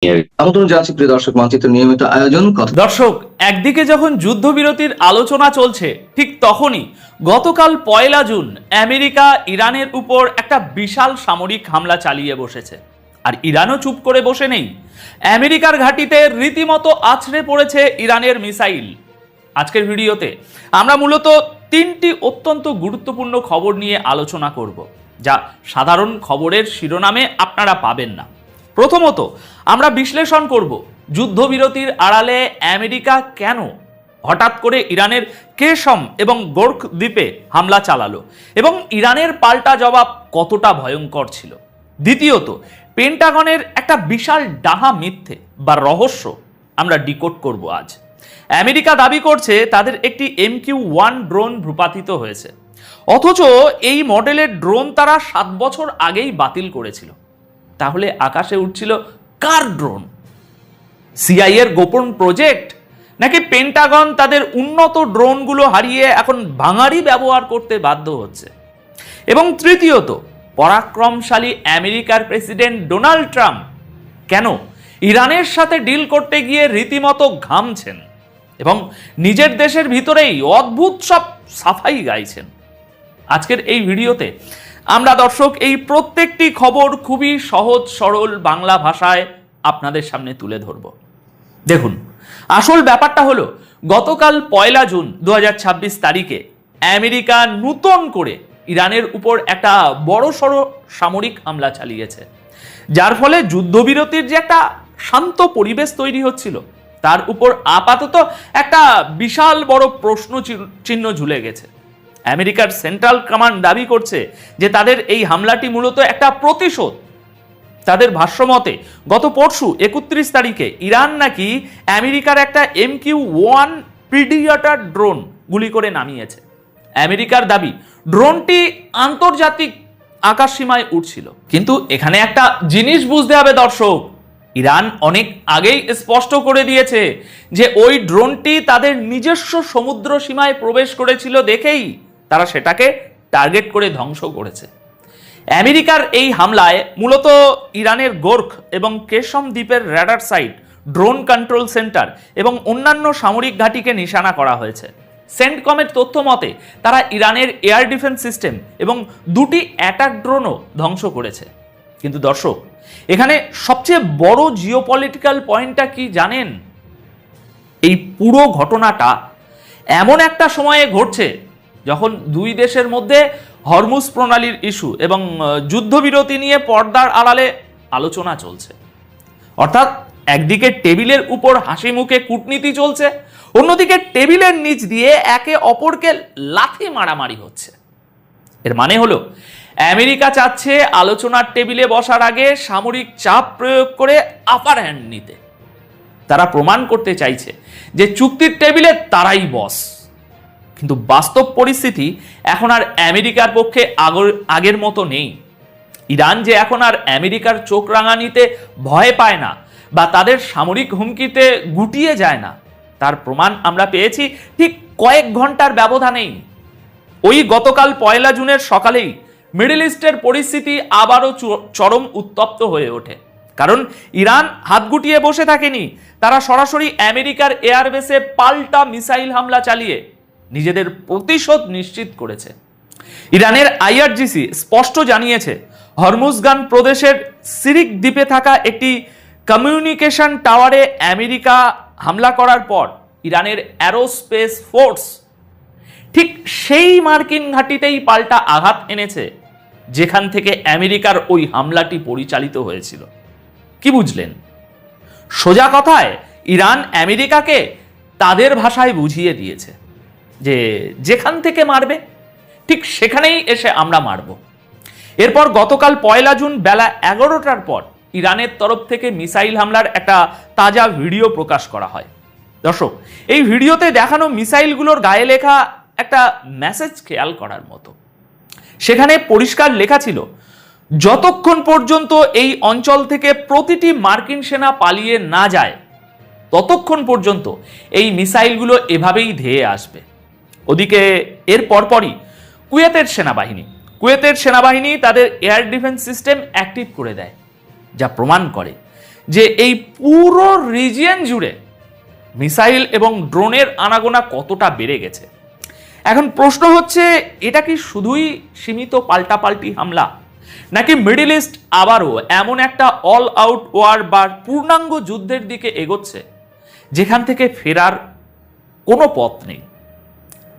আমন্ত্রণ জানাচ্ছি প্রিয় দর্শক, মানচিত্র নিয়মিত আয়োজন কথা। দর্শক, একদিকে যখন যুদ্ধবিরতির আলোচনা চলছে, ঠিক তখনই গতকাল 1 জুন আমেরিকা ইরানের উপর একটা বিশাল সামরিক হামলা চালিয়ে বসেছে। আর ইরানও চুপ করে বসে নেই। আমেরিকার ঘাঁটিতে রীতিমতো আছড়ে পড়েছে ইরানের মিসাইল। আজকের ভিডিওতে আমরা মূলত 3টি অত্যন্ত গুরুত্বপূর্ণ খবর নিয়ে আলোচনা করব, যা সাধারণ খবরের শিরোনামে আপনারা পাবেন না। প্রথমত, আমরা বিশ্লেষণ করব যুদ্ধবিরতির আড়ালে আমেরিকা কেন হঠাৎ করে ইরানের কেশম এবং গোর্খ দ্বীপে হামলা চালালো এবং ইরানের পাল্টা জবাব কতটা ভয়ঙ্কর ছিল। দ্বিতীয়ত, পেন্টাগনের একটা বিশাল ডাহা মিথ্যে বা রহস্য আমরা ডিকোড করব আজ। আমেরিকা দাবি করছে তাদের একটি MQ-1 ড্রোন ভূপাতিত হয়েছে, অথচ এই মডেলের ড্রোন তারা 7 বছর আগেই বাতিল করেছিল। তাহলে আকাশে উঠছিল কার ড্রোন? সিআইএ এর গোপন প্রজেক্ট, নাকি পেন্টাগন তাদের উন্নত ড্রোনগুলো হারিয়ে এখন ভাঙাড়ি ব্যবহার করতে বাধ্য হচ্ছে? এবং তৃতীয়ত, পরাক্রমশালী আমেরিকার প্রেসিডেন্ট ডোনাল্ড ট্রাম্প কেন ইরানের সাথে ডিল করতে গিয়ে রীতিমতো ঘামছেন এবং নিজের দেশের ভিতরেই অদ্ভুত সব সাফাই গাইছেন? আজকের এই ভিডিওতে আমরা দর্শক এই প্রত্যেকটি খবর খুবই সহজ সরল বাংলা ভাষায় আপনাদের সামনে তুলে ধরব। দেখুন, আসল ব্যাপারটা হলো গতকাল 1 জুন 2026 তারিখে আমেরিকা নতুন করে ইরানের উপর একটা বড়সড় সামরিক হামলা চালিয়েছে, যার ফলে যুদ্ধবিরতির যে একটা শান্ত পরিবেশ তৈরি হচ্ছিল তার উপর আপাতত একটা বিশাল বড় প্রশ্ন চিহ্ন ঝুলে গেছে। আমেরিকার সেন্ট্রাল কমান্ড দাবি করছে যে তাদের এই হামলাটি মূলত একটা প্রতিশোধ। তাদের ভাষ্যমতে গত পরশু 31 তারিখে ইরান নাকি আমেরিকার একটা MQ-1 প্রিডিয়েটর ড্রোন গুলি করে নামিয়েছে। আমেরিকার দাবি ড্রোনটি আন্তর্জাতিক আকাশ সীমায় উঠছিল। কিন্তু এখানে একটা জিনিস বুঝতে হবে দর্শক, ইরান অনেক আগেই স্পষ্ট করে দিয়েছে যে ওই ড্রোনটি তাদের নিজস্ব সমুদ্র সীমায় প্রবেশ করেছিল দেখেই তারা সেটাকে টার্গেট করে ধ্বংস করেছে। আমেরিকার এই হামলায় মূলত ইরানের গোর্খ এবং কেশম দ্বীপের radar site, drone control centre এবং অন্যান্য সামরিক ঘাঁটিকে নিশানা করা হয়েছে। সেন্টকমের তথ্য মতে তারা ইরানের এয়ার ডিফেন্স সিস্টেম এবং 2টি অ্যাটাক ড্রোনও ধ্বংস করেছে। কিন্তু দর্শক, এখানে সবচেয়ে বড় জিওপলিটিক্যাল পয়েন্টটা কি জানেন? এই পুরো ঘটনাটা এমন একটা সময়ে ঘটছে যখন দুই দেশের মধ্যে হরমুজ প্রণালীর ইস্যু এবং যুদ্ধবিরতি নিয়ে পর্দার আড়ালে আলোচনা চলছে। অর্থাৎ একদিকে টেবিলের উপর হাসি মুখে কূটনীতি চলছে, অন্যদিকে টেবিলের নিচ দিয়ে একে অপরকে লাথি মারামারি হচ্ছে। এর মানে হলো আমেরিকা চাচ্ছে আলোচনার টেবিলে বসার আগে সামরিক চাপ প্রয়োগ করে আপার হ্যান্ড নিতে। তারা প্রমাণ করতে চাইছে যে চুক্তির টেবিলে তারাই বস। কিন্তু বাস্তব পরিস্থিতি এখন আর আমেরিকার পক্ষে আগের মতো নেই। ইরান যে এখন আর আমেরিকার চোখ রাঙানিতে ভয় পায় না বা তাদের সামরিক হুমকিতে গুটিয়ে যায় না, তার প্রমাণ আমরা পেয়েছি ঠিক কয়েক ঘন্টার ব্যবধানেই। ওই গতকাল 1 জুনের সকালেই মিডল ইস্টের পরিস্থিতি আবারও চরম উত্তপ্ত হয়ে ওঠে। কারণ ইরান হাত গুটিয়ে বসে থাকেনি, তারা সরাসরি আমেরিকার এয়ারবেসে পাল্টা মিসাইল হামলা চালিয়ে নিজেদের প্রতিশোধ নিশ্চিত করেছে। ইরানের IRGC স্পষ্ট জানিয়েছে হরমুজগান প্রদেশের সিরিক দ্বীপে থাকা একটি কমিউনিকেশন টাওয়ারে আমেরিকা হামলা করার পর ইরানের অ্যারোস্পেস ফোর্স ঠিক সেই মার্কিন ঘাঁটিতেই পাল্টা আঘাত এনেছে যেখান থেকে আমেরিকার ওই হামলাটি পরিচালিত হয়েছিল। কি বুঝলেন? সোজা কথায় ইরান আমেরিকাকে তাদের ভাষায় বুঝিয়ে দিয়েছে যে যেখান থেকে মারবে ঠিক সেখানেই এসে আমরা মারব। এরপর গতকাল 1 জুন বেলা 11টার পর ইরানের তরফ থেকে মিসাইল হামলার একটা তাজা ভিডিও প্রকাশ করা হয়। দর্শক, এই ভিডিওতে দেখানো মিসাইলগুলোর গায়ে লেখা একটা মেসেজ খেয়াল করার মতো। সেখানে পরিষ্কার লেখা ছিল, যতক্ষণ পর্যন্ত এই অঞ্চল থেকে প্রতিটি মার্কিন সেনা পালিয়ে না যায় ততক্ষণ পর্যন্ত এই মিসাইলগুলো এভাবেই ধেয়ে আসবে। ওদিকে এর পরপরই কুয়েতের সেনাবাহিনী তাদের এয়ার ডিফেন্স সিস্টেম অ্যাক্টিভ করে দেয়, যা প্রমাণ করে যে এই পুরো রিজিয়ন জুড়ে মিসাইল এবং ড্রোনের আনাগোনা কতটা বেড়ে গেছে। এখন প্রশ্ন হচ্ছে, এটা কি শুধুই সীমিত পাল্টাপাল্টি হামলা, নাকি মিডল ইস্ট আবারও এমন একটা অল আউট ওয়ার বা পূর্ণাঙ্গ যুদ্ধের দিকে এগোচ্ছে যেখান থেকে ফেরার কোনো পথ নেই?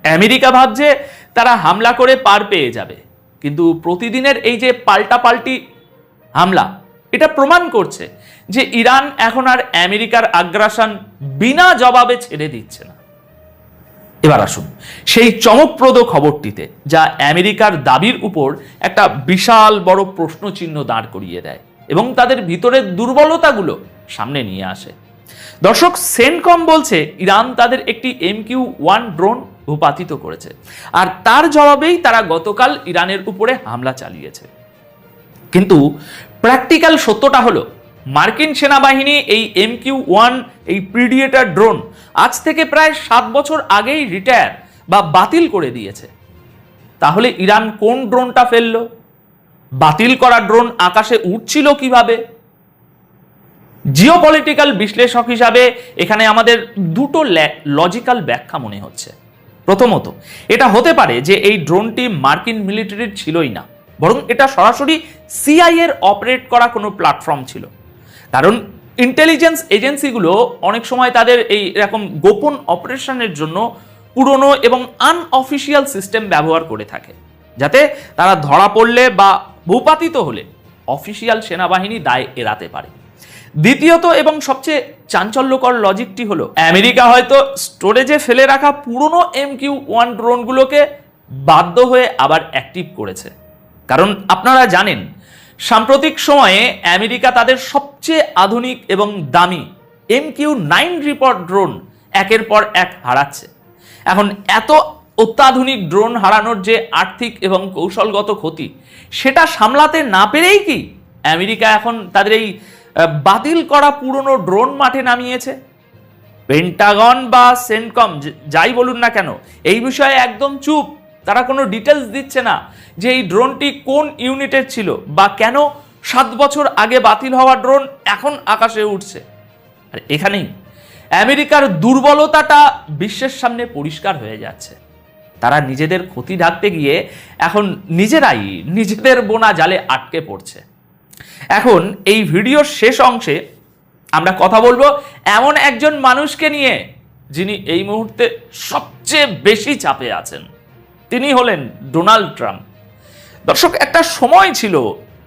আমেরিকা ভাবছে তারা হামলা করে পার পেয়ে যাবে, কিন্তু প্রতিদিনের এই যে পাল্টাপাল্টি হামলা, এটা প্রমাণ করছে যে ইরান এখন আর আমেরিকার আগ্রাসন বিনা জবাবে ছেড়ে দিচ্ছে না। এবার আসুন সেই চমকপ্রদ খবরটিতে, যা আমেরিকার দাবির উপর একটা বিশাল বড় প্রশ্নচিহ্ন দাঁড় করিয়ে দেয় এবং তাদের ভিতরের দুর্বলতাগুলো সামনে নিয়ে আসে। দর্শক, সেন্টকম বলছে ইরান তাদের একটি MQ-1 ড্রোন ভূপাতিত করেছে, আর তার জবাবেই তারা গতকাল ইরানের উপরে হামলা চালিয়েছে। কিন্তু প্র্যাকটিক্যাল সত্যটা হলো, মার্কিন সেনাবাহিনী এই MQ-1 এই প্রিডিয়েটর ড্রোন আজ থেকে প্রায় 7 বছর আগেই রিটায়ার বা বাতিল করে দিয়েছে। তাহলে ইরান কোন ড্রোনটা ফেলল? বাতিল করা ড্রোন আকাশে উঠছিল কিভাবে? জিওপলিটিক্যাল বিশ্লেষক হিসাবে এখানে আমাদের দুটো লজিক্যাল ব্যাখ্যা মনে হচ্ছে। প্রথমত, এটা হতে পারে যে এই ড্রোনটি মার্কিন মিলিটারির ছিলই না, বরং এটা সরাসরি সিআই এর অপারেট করা কোনো প্ল্যাটফর্ম ছিল। কারণ ইন্টেলিজেন্স এজেন্সিগুলো অনেক সময় তাদের এই এরকম গোপন অপারেশনের জন্য পুরনো এবং আনঅফিসিয়াল সিস্টেম ব্যবহার করে থাকে, যাতে তারা ধরা পড়লে বা ভূপাতিত হলে অফিসিয়াল সেনাবাহিনী দায় এড়াতে পারে। দ্বিতীয়ত এবং সবচেয়ে চাঞ্চল্যকর লজিকটি হলো, আমেরিকা হয়তো স্টোরেজে ফেলে রাখা পুরনো MQ-1 ড্রোনগুলোকে বাধ্য হয়ে আবার অ্যাক্টিভ করেছে। কারণ আপনারা জানেন, সাম্প্রতিক সময়ে আমেরিকা তাদের সবচেয়ে আধুনিক এবং দামি MQ-9 রিপার ড্রোন একের পর এক হারাচ্ছে। এখন এত অত্যাধুনিক ড্রোন হারানোর যে আর্থিক এবং কৌশলগত ক্ষতি, সেটা সামলাতে না পেরেই কি আমেরিকা এখন তাদের এই বাতিল করা পুরনো ড্রোন মাঠে নামিয়েছে? পেন্টাগন বা সেন্টকম যাই বলুন না কেন, এই বিষয়ে একদম চুপ। তারা কোনো ডিটেলস দিচ্ছে না যে এই ড্রোনটি কোন ইউনিটের ছিল বা কেন 7 বছর আগে বাতিল হওয়া ড্রোন এখন আকাশে উঠছে। আর এখানেই আমেরিকার দুর্বলতাটা বিশ্বের সামনে পরিষ্কার হয়ে যাচ্ছে। তারা নিজেদের ক্ষতি ঢাকতে গিয়ে এখন নিজেরাই নিজেদের বোনা জালে আটকে পড়ছে। এখন এই ভিডিওর শেষ অংশে আমরা কথা বলবো এমন একজন মানুষকে নিয়ে, যিনি এই মুহূর্তে সবচেয়ে বেশি চাপে আছেন। তিনি হলেন ডোনাল্ড ট্রাম্প। দর্শক, একটা সময় ছিল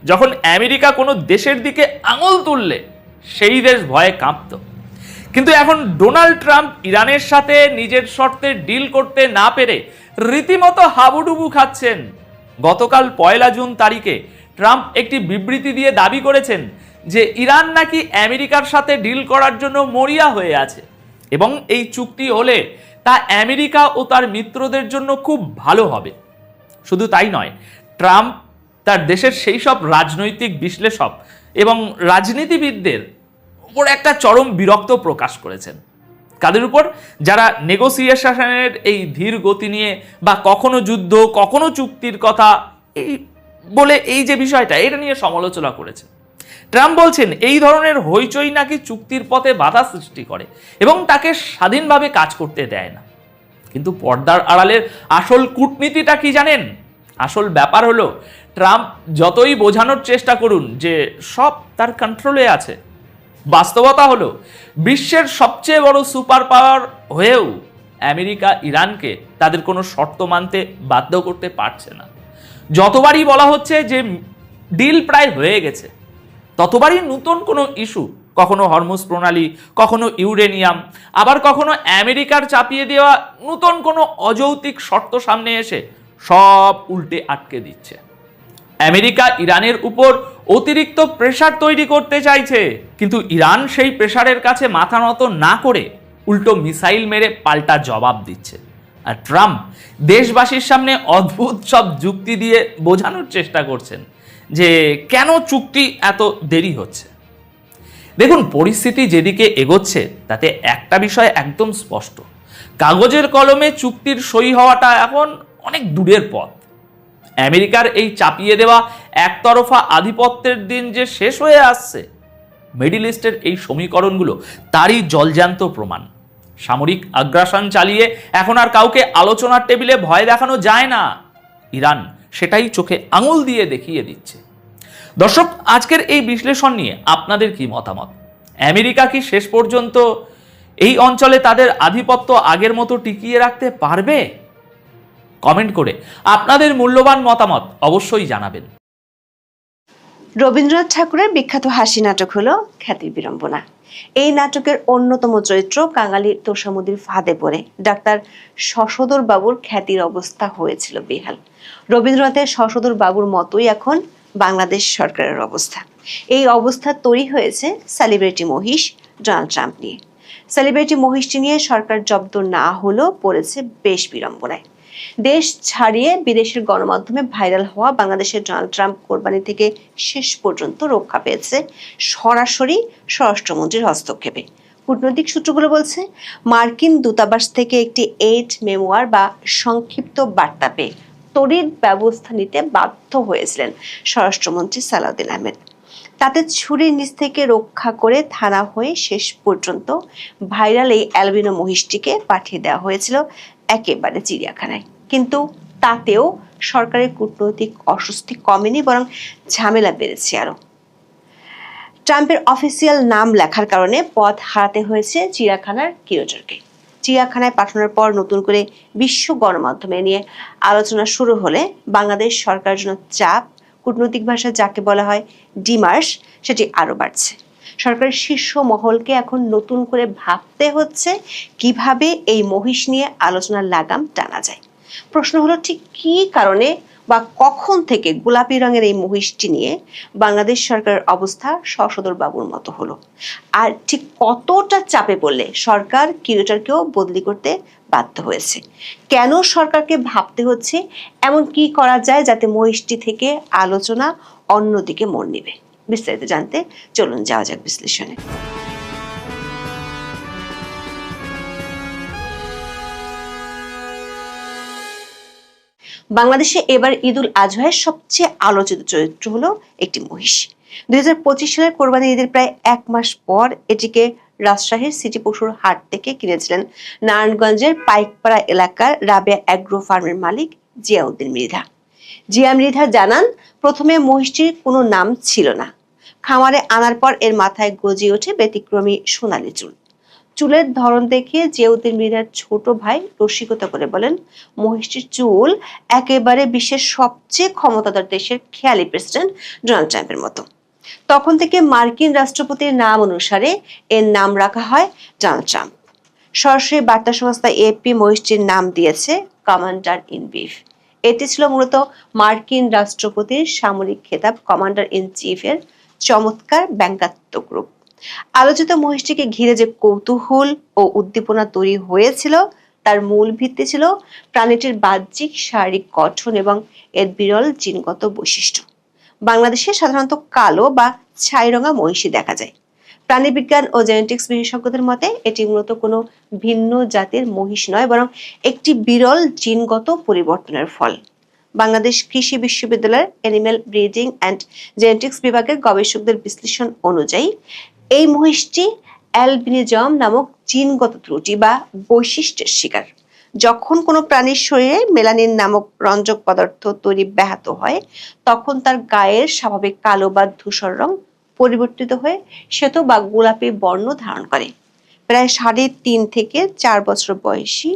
যখন আমেরিকা কোনো দেশের দিকে আঙুল তুললে সেই দেশ ভয়ে কাঁপত, কিন্তু এখন ডোনাল্ড ট্রাম্প ইরানের সাথে নিজের শর্তে ডিল করতে না পেরে রীতিমতো হাবুডুবু খাচ্ছেন। গতকাল 1 জুন তারিখে ট্রাম্প একটি বিবৃতি দিয়ে দাবি করেছেন যে ইরান নাকি আমেরিকার সাথে ডিল করার জন্য মরিয়া হয়ে আছে এবং এই চুক্তি হলে তা আমেরিকা ও তার মিত্রদের জন্য খুব ভালো হবে। শুধু তাই নয়, ট্রাম্প তার দেশের সেই সব রাজনৈতিক বিশ্লেষক এবং রাজনীতিবিদদের উপর একটা চরম বিরক্ত প্রকাশ করেছেন। কাদের উপর? যারা নেগোসিয়েশনের এই ধীর গতি নিয়ে বা কখনো যুদ্ধ কখনো চুক্তির কথা বলে এই যে বিষয়টা, এটা নিয়ে সমালোচনা করেছে। ট্রাম্প বলছেন এই ধরনের হইচই নাকি চুক্তির পথে বাধা সৃষ্টি করে এবং তাকে স্বাধীনভাবে কাজ করতে দেয় না। কিন্তু পর্দার আড়ালের আসল কূটনীতিটা কি জানেন? আসল ব্যাপার হলো, ট্রাম্প যতই বোঝানোর চেষ্টা করুন যে সব তার কন্ট্রোলে আছে, বাস্তবতা হলো বিশ্বের সবচেয়ে বড় সুপার পাওয়ার হয়েও আমেরিকা ইরানকে তাদের কোনো শর্ত মানতে বাধ্য করতে পারছে না। যতবারই বলা হচ্ছে যে ডিল প্রায় হয়ে গেছে, ততবারই নতুন কোনো ইস্যু, কখনো হরমুজ প্রণালী, কখনো ইউরেনিয়াম, আবার কখনো আমেরিকার চাপিয়ে দেওয়া নতুন কোনো অযৌক্তিক শর্ত সামনে এসে সব উল্টে আটকে দিচ্ছে। আমেরিকা ইরানের উপর অতিরিক্ত প্রেসার তৈরি করতে চাইছে, কিন্তু ইরান সেই প্রেসারের কাছে মাথা নত না করে উল্টো মিসাইল মেরে পাল্টা জবাব দিচ্ছে। আর ট্রাম্প দেশবাসীর সামনে অদ্ভুত সব যুক্তি দিয়ে বোঝানোর চেষ্টা করছেন যে কেন চুক্তি এত দেরি হচ্ছে। দেখুন, পরিস্থিতি যেদিকে এগোচ্ছে তাতে একটা বিষয় একদম স্পষ্ট, কাগজের কলমে চুক্তির সই হওয়াটা এখন অনেক দূরের পথ। আমেরিকার এই চাপিয়ে দেওয়া একতরফা আধিপত্যের দিন যে শেষ হয়ে আসছে, মিডল ইস্টের এই সমীকরণগুলো তারই জলজ্যান্ত প্রমাণ। সামরিক আগ্রাসন চালিয়ে এখন আর কাউকে আলোচনার টেবিলে ভয় দেখানো যায় না। ইরান সেটাই চোখে আঙুল দিয়ে দেখিয়ে দিচ্ছে। দর্শক, আজকের এই বিশ্লেষণ নিয়ে আপনাদের কি মতামত? আমেরিকা কি শেষ পর্যন্ত এই অঞ্চলে তাদের আধিপত্য আগের মতো টিকিয়ে রাখতে পারবে? কমেন্ট করে আপনাদের মূল্যবান মতামত অবশ্যই জানাবেন। রবীন্দ্রনাথ ঠাকুরের বিখ্যাত হাসি নাটক হলো খ্যাতির বিড়ম্বনা। এই নাটকের অন্যতম চরিত্র কাঙালি তোষামোদীর ফাঁদে পড়ে ডাক্তার শশধর বাবুর খ্যাতির অবস্থা হয়েছিল বেহাল। রবীন্দ্রনাথের শশধর বাবুর মতোই এখন বাংলাদেশ সরকারের অবস্থা। এই অবস্থা তৈরি হয়েছে সেলিব্রিটি মহিষ ডোনাল্ড ট্রাম্প নিয়ে। সেলিব্রিটি মহিষটি নিয়ে সরকার জব্দ না হলেও পড়েছে বেশ বিড়ম্বনায়। দেশ ছাড়িয়ে বিদেশের গণমাধ্যমে ভাইরাল হওয়া বাংলাদেশের ডোনাল্ড ট্রাম্প কোরবানি থেকে শেষ পর্যন্ত রক্ষা পেয়েছে সরাসরি স্বরাষ্ট্রমন্ত্রীর হস্তক্ষেপে। কূটনৈতিক সূত্রগুলো বলছে, মার্কিন দূতাবাস থেকে একটি 8 মেমোয়ার বা সংক্ষিপ্ত বার্তা পেয়ে তড়িৎ ব্যবস্থা নিতে বাধ্য হয়েছিলেন স্বরাষ্ট্রমন্ত্রী সালাউদ্দিন আহমেদ। তাতে ছুরির নিচ থেকে রক্ষা করে থানা হয়ে শেষ পর্যন্ত ভাইরাল এই অ্যালবিনো মহিষটিকে পাঠিয়ে দেওয়া হয়েছিল একেবারে চিড়িয়াখানায়। কিন্তু তাতেও সরকারের কূটনৈতিক অস্বস্তি কমেনি, বরং ঝামেলা বেড়েছে আরো। ট্রাম্পের অফিসিয়াল নাম লেখার কারণে পদ হারাতে হয়েছে চিড়িয়াখানার কিউরেটরকে। চিড়িয়াখানায় পাঠানোর পর নতুন করে বিশ্ব গণমাধ্যমে নিয়ে আলোচনা শুরু হলে বাংলাদেশ সরকারের জন্য চাপ, কূটনৈতিক ভাষায় যাকে বলা হয় ডিমার্স, সেটি আরো বাড়ছে। সরকারের শীর্ষ মহলকে এখন নতুন করে ভাবতে হচ্ছে কিভাবে এই মহিষ নিয়ে আলোচনার লাগাম টানা যায়। প্রশ্ন হলো, ঠিক কী কারণে বা কখন থেকে গোলাপি রঙের এই মহিষটি নিয়ে বাংলাদেশ সরকারের অবস্থা শশধর বাবুর মতো হলো? আর ঠিক কতটা চাপে পড়লে সরকার কিউরেটরকেও বদলি করতে বাধ্য হয়েছে? কেন সরকারকে ভাবতে হচ্ছে এমন কি করা যায় যাতে মহিষটি থেকে আলোচনা অন্যদিকে মোড় নেবে? বিস্তারিত জানতে চলুন যাওয়া যাক বিশ্লেষণে। বাংলাদেশে এবার ঈদুল আজহায়ের সবচেয়ে আলোচিত চরিত্র হলো একটি মহিষ। 2025 সালের কোরবানি ঈদের প্রায় 1 মাস পর এটিকে রাজশাহীর সিটি পশুর হাট থেকে কিনেছিলেন নারায়ণগঞ্জের পাইকপাড়া এলাকার রাবেয়া অ্যাগ্রো ফার্মের মালিক জিয়াউদ্দিন মৃধা। জিয়া মৃধা জানান, প্রথমে মহিষটির কোনো নাম ছিল না। খামারে আনার পর এর মাথায় গজিয়ে ওঠে ব্যতিক্রমী সোনালী চুল। চুলের ধরন দেখে জিয়াউদ্দিন মৃধার ছোট ভাই রসিকতা করে বলেন, মহিষটির চুল একেবারে বিশ্বের সবচেয়ে ক্ষমতাধর দেশের খেয়ালি প্রেসিডেন্ট ডোনাল্ড ট্রাম্পের মতো। তখন থেকে মার্কিন রাষ্ট্রপতির নাম অনুসারে এর নাম রাখা হয় ডোনাল্ড ট্রাম্প। সরাসরি বার্তা সংস্থা এপি মহিষটির নাম দিয়েছে কমান্ডার ইন চিফ। এটি ছিল মূলত মার্কিন রাষ্ট্রপতির সামরিক খেতাব কমান্ডার ইন চিফের চমৎকার ব্যঙ্গাত্মক রূপ। আলোচিত মহিষটিকে ঘিরে যে কৌতূহল ও উদ্দীপনা তৈরি হয়েছিল তার মূল ভিত্তি ছিল প্রাণীটির বাহ্যিক শারীরিক গঠন এবং এর বিরল জিনগত বৈশিষ্ট্য। বাংলাদেশে সাধারণত কালো বা ছাইরঙা মহিষী দেখা যায়। প্রাণীবিজ্ঞান ও জেনেটিক্স বিশেষজ্ঞদের মতে এটি মূলত কোনো ভিন্ন জাতের মহিষ নয়, বরং একটি বিরল জিনগত পরিবর্তনের ফল। বাংলাদেশ কৃষি বিশ্ববিদ্যালয়ের অ্যানিম্যাল ব্রিডিং অ্যান্ড জেনেটিক্স বিভাগের গবেষকদের বিশ্লেষণ অনুযায়ী এই মহিষটি অ্যালবিনিজম নামক জিনগত ত্রুটি বা বৈশিষ্ট্যের শিকার। যখন কোনো প্রাণীর শরীরে মেলানিন নামক রঞ্জক পদার্থ তৈরি ব্যাহত হয়, তখন তার গায়ের স্বাভাবিক কালো বা ধূসর রং পরিবর্তিত হয়ে শ্বেত বা গোলাপি বর্ণ ধারণ করে। প্রায় 3.5 থেকে 4 বছর বয়সী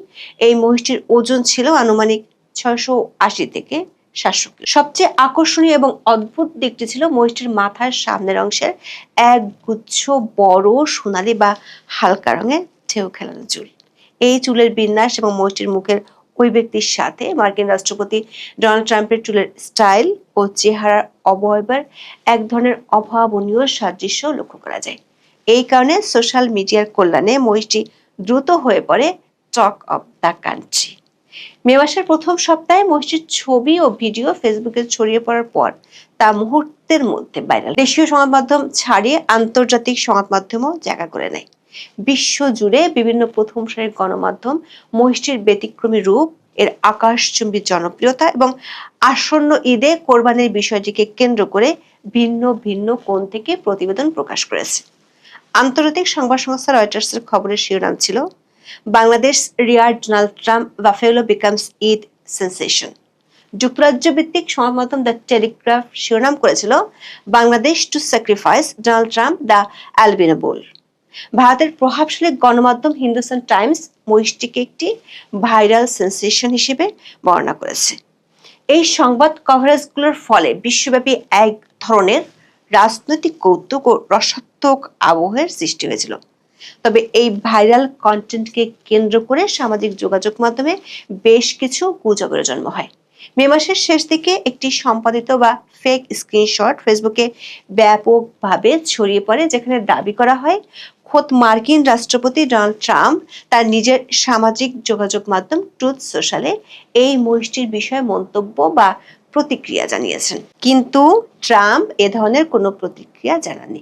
এই মহিষটির ওজন ছিল আনুমানিক 680 থেকে 700 কিলো। সবচেয়ে আকর্ষণীয় এবং অদ্ভুত দিকটি ছিল মহিষটির মাথার সামনের অংশের এক গুচ্ছ বড় সোনালী বা হালকা রঙের ঢেউ খেলানো চুল। এই চুলের বিন্যাস এবং মহিষটির মুখের ওই ব্যক্তির সাথে মার্কিন রাষ্ট্রপতি ডোনাল্ড ট্রাম্পের চুলের স্টাইল ও চেহারার অবয়বের এক ধরনের অভাবনীয় সাদৃশ্য লক্ষ্য করা যায়। এই কারণে সোশ্যাল মিডিয়ার কল্যাণে মহিষটি দ্রুত হয়ে পড়ে টক অফ দ্য কান্ট্রি। মে মাসের প্রথম সপ্তাহে মহিষটির ছবি ও ভিডিও ফেসবুকে ছড়িয়ে পড়ার পর তা মুহূর্তের মধ্যে ভাইরাল। দেশীয় সংবাদ মাধ্যম ছাড়িয়ে আন্তর্জাতিক সংবাদ মাধ্যমও জায়গা করে নেয়। বিশ্ব জুড়ে বিভিন্ন প্রথম সারির গণমাধ্যম মহিষটির ব্যতিক্রমী রূপ, এর আকাশচুম্বী জনপ্রিয়তা এবং আসন্ন ঈদে কোরবানির বিষয়টিকে কেন্দ্র করে ভিন্ন ভিন্ন কোণ থেকে প্রতিবেদন প্রকাশ করেছে। আন্তর্জাতিক সংবাদ সংস্থা রয়টার্সের খবরের শিরোনাম ছিল, Bangladesh rare Donald Trump buffalo becomes Eid sensation. যুক্তরাজ্য ভিত্তিক সংবাদ মাধ্যম দ্য টেলিগ্রাফ শিরোনাম করেছিল, Bangladesh to sacrifice Donald Trump the albino bull. ভারতের প্রভাবশালী গণমাধ্যম হিন্দুস্তান টাইমস মহিষটিকে একটি ভাইরাল সেন্সেশন হিসেবে বর্ণনা করেছে। এই সংবাদ কভারেজগুলোর ফলে বিশ্বব্যাপী এক ধরনের রাজনৈতিক কৌতুক ও রসাত্মক আবহের সৃষ্টি হয়েছিল। তবে এই ভাইরাল কন্টেন্টকে কেন্দ্র করে সামাজিক যোগাযোগ মাধ্যমে বেশ কিছু গুজবের জন্ম হয়। মে মাসের শেষ দিকে একটি সম্পাদিত বা ফেক স্ক্রিনশট ফেসবুকে ব্যাপকভাবে ছড়িয়ে পড়ে, যেখানে দাবি করা হয় খোদ মার্কিন রাষ্ট্রপতি ডোনাল্ড ট্রাম্প তার নিজের সামাজিক যোগাযোগ মাধ্যম ট্রুথ সোশ্যালে এই মহিষটির বিষয়ে মন্তব্য বা প্রতিক্রিয়া জানিয়েছেন। কিন্তু ট্রাম্প এ ধরনের কোনো প্রতিক্রিয়া জানাননি।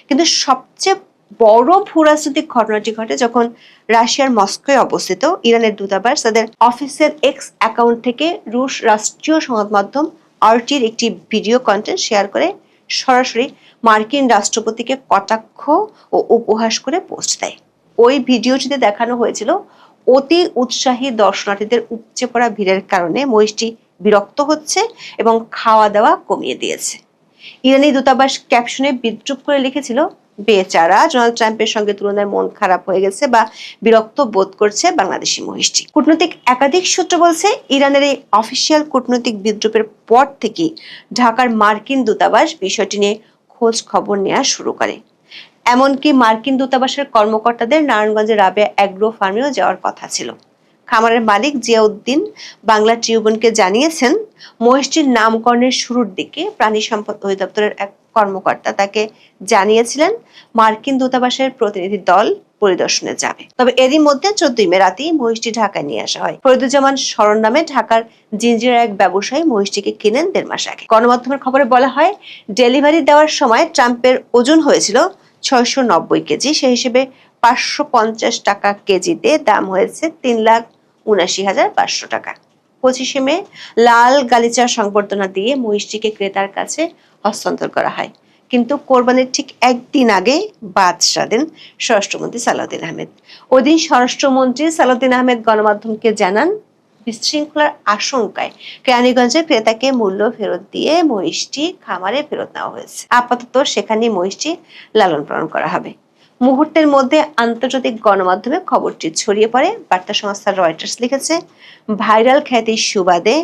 কিন্তু সবচেয়ে বড় ভূরাজনৈতিক ঘটনাটি ঘটে যখন রাশিয়ার মস্কোয় অবস্থিত ইরানের দূতাবাস তাদের অফিসের এক্স অ্যাকাউন্ট থেকে রুশ রাষ্ট্রীয় সংবাদ মাধ্যম আরটির একটি ভিডিও কন্টেন্ট শেয়ার করে সরাসরি মার্কিন রাষ্ট্রপতিকে কটাক্ষ ও উপহাস করে পোস্ট দেয়। ওই ভিডিওটিতে দেখানো হয়েছিল, অতি উৎসাহী দর্শনার্থীদের উপচে পড়া ভিড়ের কারণে মহিষটি বিরক্ত হচ্ছে এবং খাওয়া দাওয়া কমিয়ে দিয়েছে। ইরানি দূতাবাস ক্যাপশনে বিদ্রুপ করে লিখেছিল, বেচারা ডোনাল্ড ট্রাম্পের সঙ্গে তুলনায় মন খারাপ হয়ে গেছে বা বিরক্ত বোধ করছে বাংলাদেশি মহিষটি। কূটনৈতিক একাধিক সূত্র বলছে, ইরানের এই অফিসিয়াল কূটনৈতিক বিদ্রুপের পর থেকেই ঢাকার মার্কিন দূতাবাস বিষয়টি নিয়ে খোঁজ খবর নেওয়া শুরু করে। এমনকি মার্কিন দূতাবাসের কর্মকর্তাদের নারায়ণগঞ্জের রাবেয়া অ্যাগ্রো ফার্মেও যাওয়ার কথা ছিল। খামারের মালিক জিয়াউদ্দিন বাংলা ট্রিবিউনকে জানিয়েছেন, মহিষটির নামকরণের শুরুর দিকে প্রাণী সম্পদ অধিদপ্তরের এক কর্মকর্তা তাকে জানিয়েছিলেন মার্কিন দূতাবাসের প্রতিনিধি দল পরিদর্শনে যাবে। তবে এরই মধ্যে 14 মে রাতেই মহিষটি ঢাকায় নিয়ে আসা হয়। ফরিদুজ্জামান শরণ নামে ঢাকার জিঞ্জিরার এক ব্যবসায়ী মহিষটিকে কিনেন 1.5 মাস আগে। গণমাধ্যমের খবরে বলা হয়, ডেলিভারি দেওয়ার সময় ট্রাম্পের ওজন হয়েছিল 690 কেজি। সেই হিসেবে 550 টাকা কেজিতে দাম হয়েছে 3,79,500 টাকা। 25 মে লাল গালিচার সংবর্ধনা দিয়ে মহিষটিকে ক্রেতার কাছে হস্তান্তর করা হয়। কিন্তু কোরবানির ঠিক একদিন আগে বাদ সাধেন স্বরাষ্ট্রমন্ত্রী সালাউদ্দিন আহমেদ। ওই দিন স্বরাষ্ট্রমন্ত্রী সালাউদ্দিন আহমেদ গণমাধ্যমকে জানান, বিশৃঙ্খলার আশঙ্কায় কেরানীগঞ্জের ক্রেতাকে মূল্য ফেরত দিয়ে মহিষটি খামারে ফেরত নেওয়া হয়েছে। আপাতত সেখানে মহিষটি লালন পালন করা হবে। মুহূর্তের মধ্যে আন্তর্জাতিক গণমাধ্যমে খবরটি ছড়িয়ে পড়ে। বার্তা সংস্থা রয়টার্স লিখেছে, ভাইরাল খ্যাতির সুবাদে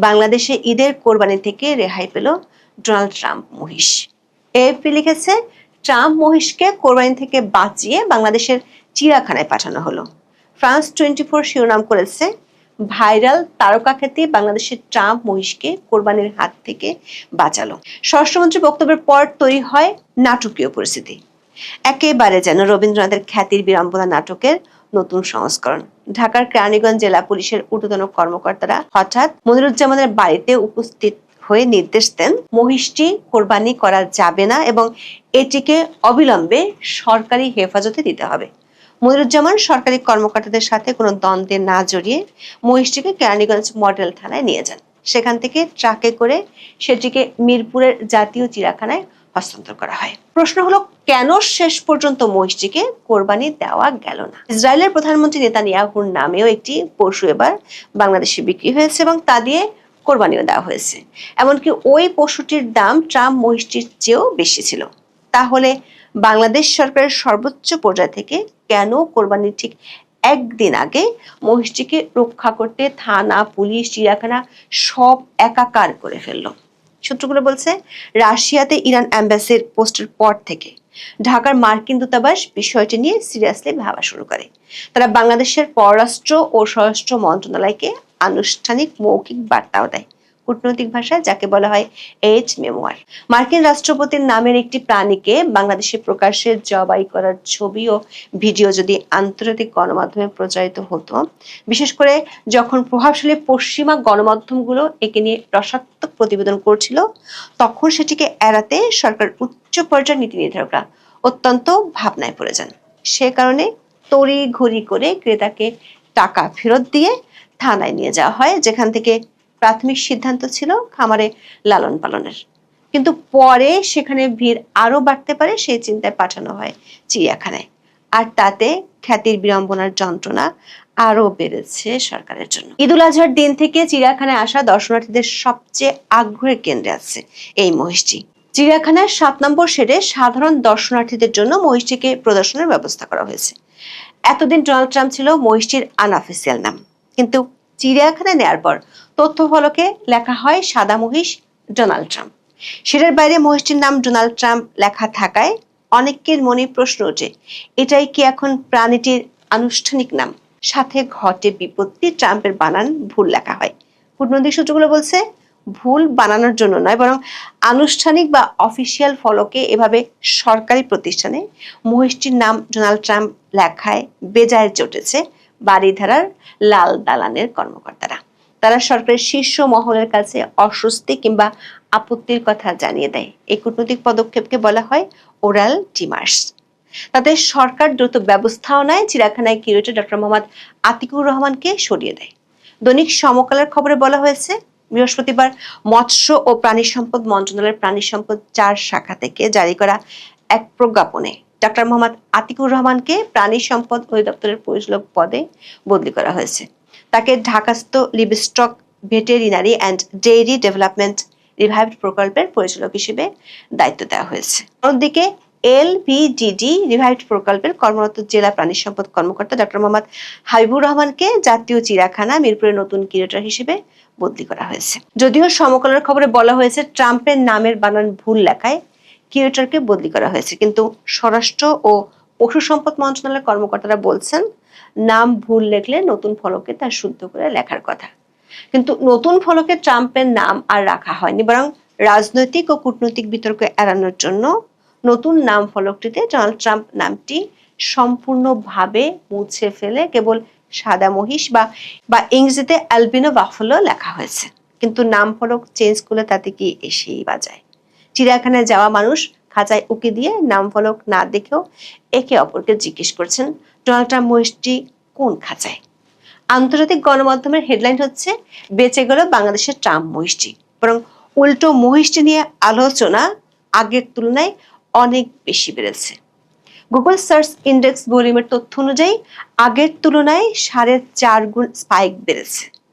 বাংলাদেশে ঈদের কোরবানি থেকে রেহাই পেল ডোনাল্ড ট্রাম্প মহিষ। এএফপি লিখেছে, ট্রাম্প মহিষকে কোরবানি থেকে বাঁচিয়ে বাংলাদেশের চিড়িয়াখানায় পাঠানো হলো। ফ্রান্স 24 শিরোনাম করেছে, ভাইরাল তারকা খ্যাতি বাংলাদেশের ট্রাম্প মহিষকে কোরবানির হাত থেকে বাঁচালো। স্বরাষ্ট্রমন্ত্রীর বক্তব্যের পর তৈরি হয় নাটকীয় পরিস্থিতি। একেবারে যেন রবীন্দ্রনাথের খ্যাতির বিড়ম্বনা নাটকের নতুন সংস্করণ। ঢাকার কেরানীগঞ্জ জেলা পুলিশের ঊর্ধ্বতন কর্মকর্তারা হঠাৎ মনিরুজ্জামানের বাড়িতে উপস্থিত হয়ে নির্দেশ দেন, মহিষটি কোরবানি করা যাবে না এবং এটিকে অবিলম্বে সরকারি হেফাজতে দিতে হবে। মনিরুজ্জামান সরকারি কর্মকর্তাদের সাথে কোনো দ্বন্দ্বে না জড়িয়ে মহিষটিকে কেরানীগঞ্জ মডেল থানায় নিয়ে যান। সেখান থেকে ট্রাকে করে সেটিকে মিরপুরের জাতীয় চিড়িয়াখানায় হস্তান্তর করা হয়। প্রশ্ন হলো, কেন শেষ পর্যন্ত মহিষটিকে কোরবানি দেওয়া গেল না? ইসরায়েলের প্রধানমন্ত্রী নেতানিয়াহুর নামেও একটি পশু এবার বাংলাদেশে বিক্রি হয়েছে এবং তা দিয়ে কোরবানিও দেওয়া হয়েছে। এমনকি ওই পশুটির দাম ট্রাম্প মহিষটির চেয়েও বেশি ছিল। তাহলে বাংলাদেশ সরকারের সর্বোচ্চ পর্যায় থেকে কেন কোরবানির ঠিক একদিন আগে মহিষটিকে রক্ষা করতে থানা, পুলিশ, চিড়িয়াখানা সব একাকার করে ফেললো? সূত্রগুলো বলছে, রাশিয়াতে ইরান অ্যাম্বাসির পোস্টের পর থেকে ঢাকার মার্কিন দূতাবাস বিষয়টি নিয়ে সিরিয়াসলি ভাবা শুরু করে। তারা বাংলাদেশের পররাষ্ট্র ও স্বরাষ্ট্র মন্ত্রণালয়কে আনুষ্ঠানিক মৌখিক বার্তাও দেয়, কূটনৈতিক ভাষায় যাকে বলা হয় এইচ মেমোয়ার। মার্কিন রাষ্ট্রপতির নামের একটি প্রাণীকে বাংলাদেশে প্রকাশ্যে জবাই করার ছবি ও ভিডিও যদি আন্তর্জাতিক গণমাধ্যমে প্রচারিত হতো, বিশেষ করে যখন প্রভাবশালী পশ্চিমা গণমাধ্যমগুলো একে নিয়ে রসাত্মক প্রতিবেদন করছিল, তখন সেটিকে এড়াতে সরকার উচ্চ পর্যায়ের নীতি নির্ধারকরা অত্যন্ত ভাবনায় পড়ে যান। সে কারণে তড়িঘড়ি করে ক্রেতাকে টাকা ফেরত দিয়ে থানায় নিয়ে যাওয়া হয়, যেখান থেকে প্রাথমিক সিদ্ধান্ত ছিল খামারে লালন পালনের। কিন্তু পরে সেখানে ভিড় আরো বাড়তে পারে সেই চিন্তায় পাঠানো হয় চিড়িয়াখানায়। আর তাতে খ্যাতির বিড়ম্বনার যন্ত্রণা আরো বেড়েছে সরকারের জন্য। ঈদুল আজহার দিন থেকে চিড়িয়াখানায় আসা দর্শনার্থীদের সবচেয়ে আগ্রহের কেন্দ্রে আছে এই মহিষটি। চিড়িয়াখানার 7 নম্বর শেডে সাধারণ দর্শনার্থীদের জন্য মহিষটিকে প্রদর্শনের ব্যবস্থা করা হয়েছে। এতদিন ডোনাল্ড ট্রাম্প ছিল মহিষটির আনঅফিসিয়াল নাম, কিন্তু চিড়িয়াখানায় নেয়ার পর তথ্য ফলকে লেখা হয় সাদা মহিষ ডোনাল্ড ট্রাম্প। সেটার বাইরে মহিষটির নাম ডোনাল্ড ট্রাম্প লেখা থাকায় অনেকের মনে প্রশ্ন ওঠে, এটাই কি এখন প্রাণীটির আনুষ্ঠানিক নাম? সাথে ঘটে বিপত্তি, ট্রাম্পের বানান ভুল লেখা হয়। কূটনৈতিক সূত্রগুলো বলছে ভুল বানানোর জন্য নয়, বরং আনুষ্ঠানিক বা অফিসিয়াল ফলকে এভাবে সরকারি প্রতিষ্ঠানে মহিষটির নাম ডোনাল্ড ট্রাম্প লেখায় বেজায় চটেছে বাড়িধারার লাল দালানের কর্মকর্তারা। তারা সরকারের শীর্ষ মহলের কাছে অস্বস্তি কিংবা আপত্তির কথা জানিয়ে দেয়। এই কূটনৈতিক পদক্ষেপকে বলা হয় ওরাল ডিমার্স। তাতে সরকার দ্রুত ব্যবস্থাও নেয়, চিড়িয়াখানায় কিউরেটর ডক্টর মোহাম্মদ আতিকুর রহমানকে সরিয়ে দেয়। দৈনিক সমকালের খবরে বলা হয়েছে, বৃহস্পতিবার মৎস্য ও প্রাণী সম্পদ মন্ত্রণালয়ের প্রাণী সম্পদ 4 শাখা থেকে জারি করা এক প্রজ্ঞাপনে ডক্টর মোহাম্মদ আতিকুর রহমানকে প্রাণী সম্পদ অধিদপ্তরের পরিচালক পদে বদলি করা হয়েছে। তাকে ঢাকাস্থ livestock veterinary and dairy development revived প্রকল্পের পরিচালক হিসেবে দায়িত্ব দেওয়া হয়েছে। অন্যদিকে এলভিডিডি রিভাইভড প্রকল্পের কর্মরত জেলা প্রাণী সম্পদ কর্মকর্তা ডক্টর মোহাম্মদ হাবিবুর রহমানকে জাতীয় চিড়িয়াখানা মিরপুরের নতুন কিউরেটর হিসেবে বদলি করা হয়েছে। যদিও সমকালের খবরে বলা হয়েছে ট্রাম্পের নামের বানান ভুল লেখায় কিউরেটরকে বদলি করা হয়েছে, কিন্তু স্বরাষ্ট্র ও পশু সম্পদ মন্ত্রণালয়ের কর্মকর্তারা বলছেন নাম ভুল লেখলে নতুন ফলকে তা শুদ্ধ করে লেখার কথা। কিন্তু নতুন ফলকে ট্রাম্পের নাম আর রাখা হয়নি, বরং রাজনৈতিক ও কূটনৈতিক বিতর্ক এড়ানোর জন্য নতুন নাম ফলকটিতে ডোনাল্ড ট্রাম্প নামটি সম্পূর্ণভাবে মুছে ফেলে কেবল সাদা মহিষ বা ইংরেজিতে অ্যালবিনো বাফেলো লেখা হয়েছে। কিন্তু নাম ফলক চেঞ্জ করলে তাতে কি এসেই বাজায়? চিড়িয়াখানায় যাওয়া মানুষ খাঁচায় উকি দিয়ে নাম ফলক না দেখেও একে অপরকে জিজ্ঞেস করছেন ডোনাল্ড ট্রাম্প মহিষটি কোন খাঁচায়। আন্তর্জাতিক গণমাধ্যমের হেডলাইন হচ্ছে বেঁচে গেল বাংলাদেশের ট্রাম্প মহিষটি, বরং উল্টো মহিষটি নিয়ে আলোচনা আগের তুলনায় অনেক বেশি বেড়েছে। গুগল সার্চ ইন্ডেক্স ভলিউমের তথ্য অনুযায়ী আগের তুলনায় 4.5 গুণ স্পাইক বেড়েছে।